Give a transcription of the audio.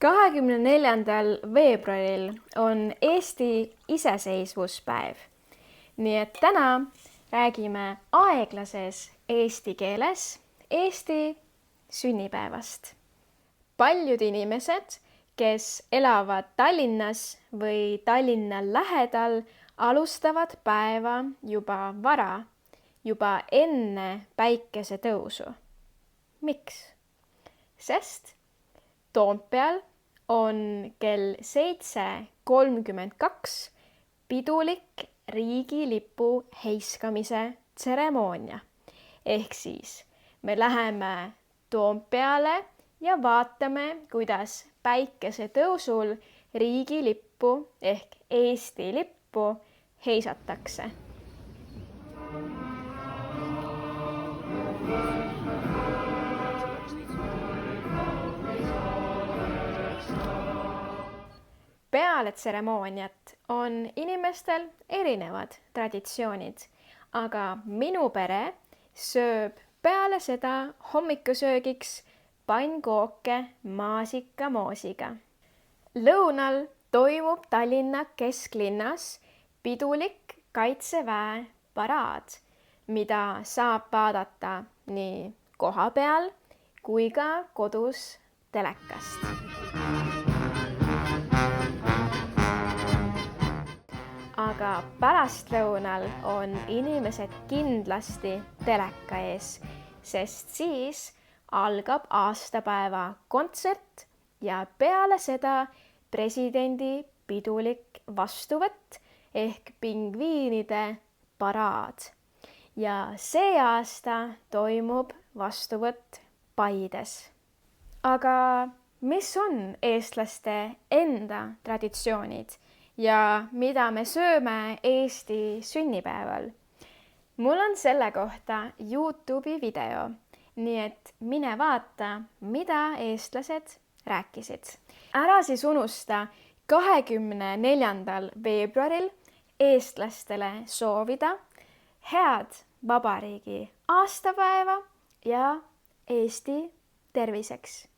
24. veebruaril on Eesti iseseisvuspäev. Nii et täna räägime aeglases eesti keeles Eesti sünnipäevast. Paljud inimesed, kes elavad Tallinnas või Tallinna lähedal, alustavad päeva juba vara, juba enne päikesetõusu. Miks? Sest Toompeal on kell 7:32 pidulik riigilipu heiskamise tseremoonia. Ehk siis me läheme Toompeale ja vaatame, kuidas päikesetõusul riigilippu ehk Eesti lippu heisatakse. Peale tseremooniat on inimestel erinevad traditsioonid, aga minu pere sööb peale seda hommikusöögiks pannkooke maasikamoosiga. Lõunal toimub Tallinna kesklinnas pidulik Kaitseväe paraad, mida saab vaadata nii kohapeal kui ka kodus telekast. Aga pärastlõunal on inimesed kindlasti teleka ees, sest siis algab aastapäeva kontsert ja peale seda presidendi pidulik vastuvõtt ehk pingviinide paraad. Ja see aasta toimub vastuvõtt Paides. Aga mis on eestlaste enda traditsioonid ja mida me sööme Eesti sünnipäeval? Mul on selle kohta YouTube'i video, nii et mine vaata, mida eestlased rääkisid. Ära siis unusta 24. veebruaril eestlastele soovida head vabariigi aastapäeva ja Eesti terviseks!